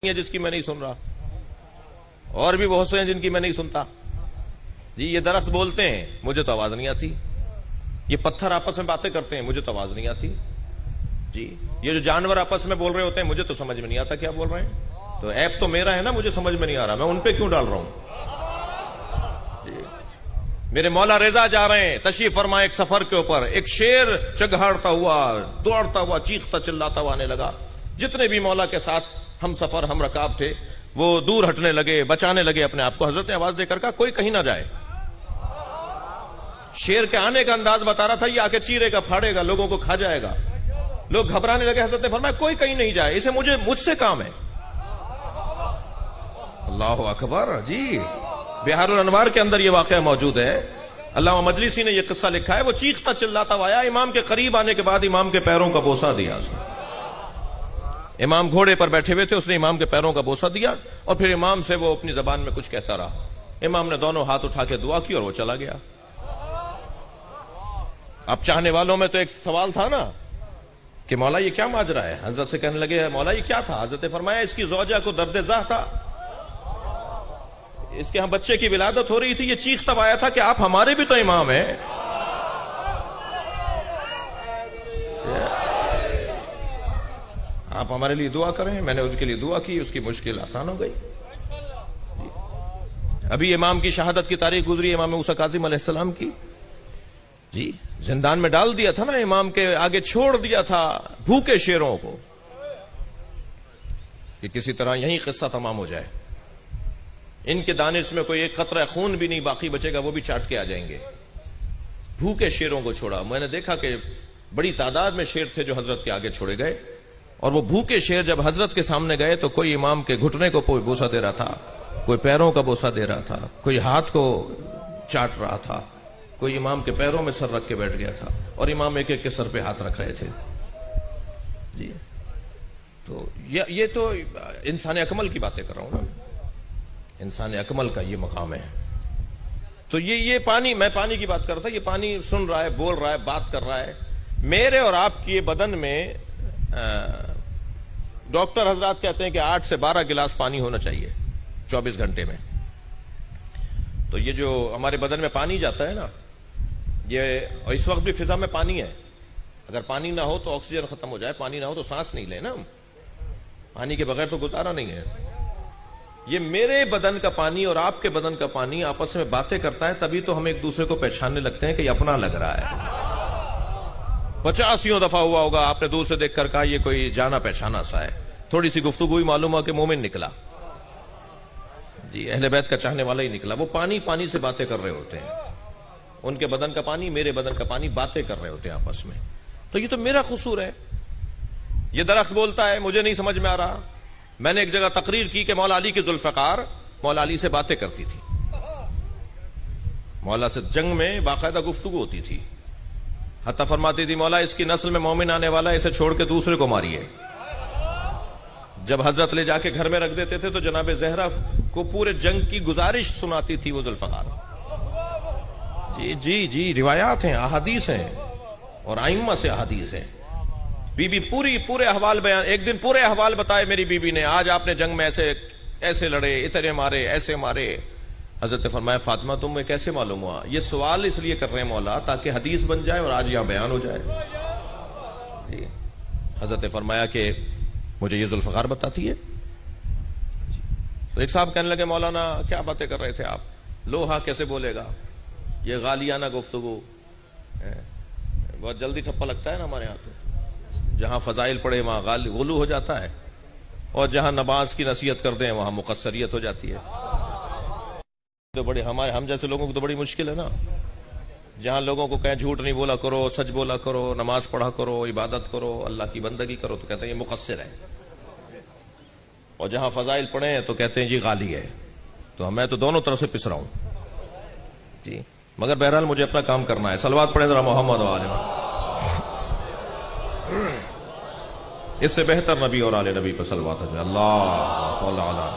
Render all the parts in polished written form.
جس کی میں نہیں سن رہا، اور بھی بہت سے ہیں جن کی میں نہیں سنتا. جی یہ درخت بولتے ہیں مجھے تو آواز نہیں آتی، یہ پتھر آپس میں باتیں کرتے ہیں مجھے تو آواز نہیں آتی. جی یہ جو جانور آپس میں بول رہے ہوتے ہیں مجھے تو سمجھ میں نہیں آتا کیا بول رہے ہیں. تو ایپ تو میرا ہے نا، مجھے سمجھ میں نہیں آ رہا، میں ان پہ کیوں ڈال رہا ہوں. جی میرے مولا رضا جا رہے ہیں تشریف فرمائے ایک سفر کے اوپر، ایک شیر چگھاڑتا ہوا دوڑتا ہوا چیختا چلاتا ہوا آنے لگا. جتنے بھی مولا کے ساتھ ہم سفر ہم رکاب تھے وہ دور ہٹنے لگے، بچانے لگے اپنے آپ کو. حضرت نے آواز دے کر کہا کوئی کہیں نہ جائے. شیر کے آنے کا انداز بتا رہا تھا، یہ آ کے چیرے گا پھاڑے گا لوگوں کو کھا جائے گا. لوگ گھبرانے لگے. حضرت نے فرمایا کوئی کہیں نہیں جائے، اسے مجھ سے کام ہے. اللہ اکبر. جی بہار الانوار کے اندر یہ واقعہ موجود ہے. علامہ مجلسی نے یہ قصہ لکھا ہے. وہ چیختا چلاتا ہوا آیا، امام کے قریب آنے کے بعد امام کے پیروں کا بوسہ دیا اس نے. امام گھوڑے پر بیٹھے ہوئے تھے، اس نے امام کے پیروں کا بوسہ دیا اور پھر امام سے وہ اپنی زبان میں کچھ کہتا رہا. امام نے دونوں ہاتھ اٹھا کے دعا کی اور وہ چلا گیا. اب چاہنے والوں میں تو ایک سوال تھا نا کہ مولا یہ کیا ماجرا ہے. حضرت سے کہنے لگے مولا یہ کیا تھا. حضرت نے فرمایا اس کی زوجہ کو درد زہ تھا، اس کے ہاں بچے کی ولادت ہو رہی تھی. یہ چیختا آیا تھا کہ آپ ہمارے بھی تو امام ہیں. آپ ہمارے لیے دعا کریں. میں نے اس کے لیے دعا کی، اس کی مشکل آسان ہو گئی. ابھی امام کی شہادت کی تاریخ گزری، امام موسیٰ کاظم علیہ السلام کی. جی زندان میں ڈال دیا تھا نا، امام کے آگے چھوڑ دیا تھا بھوکے شیروں کو کہ کسی طرح یہی قصہ تمام ہو جائے. ان کے دانش میں کوئی ایک قطرہ خون بھی نہیں باقی بچے گا، وہ بھی چاٹ کے آ جائیں گے. بھوکے شیروں کو چھوڑا. میں نے دیکھا کہ بڑی تعداد میں شیر تھے جو حضرت کے آگے چھوڑے گئے، اور وہ بھوکے شیر جب حضرت کے سامنے گئے تو کوئی امام کے گھٹنے کو بوسہ دے رہا تھا، کوئی پیروں کا بوسہ دے رہا تھا، کوئی ہاتھ کو چاٹ رہا تھا، کوئی امام کے پیروں میں سر رکھ کے بیٹھ گیا تھا، اور امام ایک ایک کے سر پہ ہاتھ رکھ رہے تھے. جی تو یہ تو انسان اکمل کی باتیں کر رہا ہوں نا، انسان اکمل کا یہ مقام ہے. تو یہ پانی، میں پانی کی بات کر رہا تھا. یہ پانی سن رہا ہے، بول رہا ہے، بات کر رہا ہے. میرے اور آپ کی بدن میں ڈاکٹر حضرات کہتے ہیں کہ 8 سے 12 گلاس پانی ہونا چاہیے 24 گھنٹے میں. تو یہ جو ہمارے بدن میں پانی جاتا ہے نا، یہ اس وقت بھی فضا میں پانی ہے. اگر پانی نہ ہو تو آکسیجن ختم ہو جائے، پانی نہ ہو تو سانس نہیں لے نا ہم. پانی کے بغیر تو گزارا نہیں ہے. یہ میرے بدن کا پانی اور آپ کے بدن کا پانی آپس میں باتیں کرتا ہے، تبھی تو ہم ایک دوسرے کو پہچاننے لگتے ہیں کہ یہ اپنا لگ رہا ہے. 50 دفعہ ہوا ہوگا آپ نے دور سے دیکھ کر کہا یہ کوئی جانا پہچانا سا ہے. تھوڑی سی گفتگو ہی معلوم ہوا کہ مومن نکلا. جی اہل بیت کا چاہنے والا ہی نکلا. وہ پانی سے باتیں کر رہے ہوتے ہیں. ان کے بدن کا پانی، میرے بدن کا پانی، باتیں کر رہے ہوتے ہیں آپس میں. تو یہ تو میرا قصور ہے. یہ درخت بولتا ہے مجھے نہیں سمجھ میں آ رہا. میں نے ایک جگہ تقریر کی کہ مولا علی کی ذوالفقار مولا علی سے باتیں کرتی تھی. مولا سے جنگ میں باقاعدہ گفتگو ہوتی تھی. حتیٰ فرماتی تھی مولا اس کی نسل میں مومن آنے والا ہے، اسے چھوڑ کے دوسرے کو ماریے. جب حضرت لے جا کے گھر میں رکھ دیتے تھے تو جناب زہرا کو پورے جنگ کی گزارش سناتی تھی وہ ذوالفقار. جی روایات ہیں، احادیث ہیں، اور ائمہ سے احادیث ہیں. بی بی پورے احوال بیان. ایک دن پورے احوال بتائے میری بی بی نے، آج آپ نے جنگ میں ایسے لڑے، اتنے مارے، ایسے مارے. حضرت نے فرمایا فاطمہ تمہیں کیسے معلوم ہوا؟ یہ سوال اس لیے کر رہے ہیں مولا تاکہ حدیث بن جائے اور آج یہاں بیان ہو جائے. جی حضرت نے فرمایا کہ مجھے یہ ذوالفقار بتاتی ہے. تو ایک صاحب کہنے لگے مولانا کیا باتیں کر رہے تھے آپ؟ لوہا کیسے بولے گا؟ یہ غالیانہ گفتگو. بہت جلدی ٹھپا لگتا ہے نا ہمارے یہاں. تو جہاں فضائل پڑھے وہاں غلو ہو جاتا ہے، اور جہاں نماز کی نصیحت کر دیں وہاں مقصریت ہو جاتی ہے. تو بڑے ہم جیسے لوگوں کو تو بڑی مشکل ہے نا. جہاں لوگوں کو کہیں جھوٹ نہیں بولا کرو، سچ بولا کرو، نماز پڑھا کرو، عبادت کرو، اللہ کی بندگی کرو، تو کہتے ہیں یہ مقصر ہے. اور جہاں فضائل پڑھیں تو کہتے ہیں جی غالی ہے. تو میں تو دونوں طرف سے پس رہا ہوں. جی مگر بہرحال مجھے اپنا کام کرنا ہے. صلوات پڑھیں ذرا محمد و آل محمد. اس سے بہتر نبی اور آل نبی پر صلوات ہے. اللہ تعالی.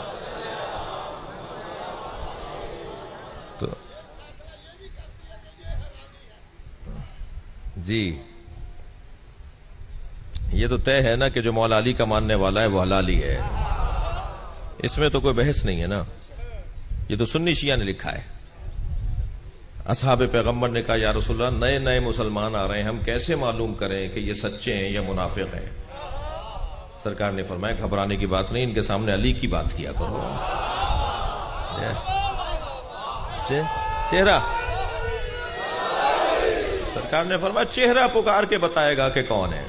جی یہ تو طے ہے نا کہ جو مولا علی کا ماننے والا ہے وہ حلالی ہے. اس میں تو کوئی بحث نہیں ہے نا، یہ تو سنی شیعہ نے لکھا ہے۔ اصحاب پیغمبر نے کہا یا رسول اللہ نئے نئے مسلمان آ رہے ہیں، ہم کیسے معلوم کریں کہ یہ سچے ہیں یا منافق ہیں؟ سرکار نے فرمایا گھبرانے کی بات نہیں، ان کے سامنے علی کی بات کیا کرو۔ چہرہ، سرکار نے فرمایا چہرہ پکار کے بتائے گا کہ کون ہے،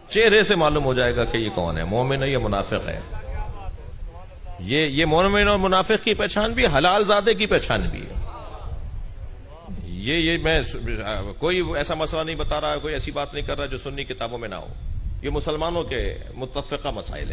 چہرے سے معلوم ہو جائے گا کہ یہ کون ہے، مومن ہے یا منافق ہے۔ یہ مومن اور منافق کی پہچان بھی حلال زادے کی پہچان بھی ہے۔ یہ میں کوئی ایسا مسئلہ نہیں بتا رہا، کوئی ایسی بات نہیں کر رہا جو سنی کتابوں میں نہ ہو، یہ مسلمانوں کے متفقہ مسائل ہیں۔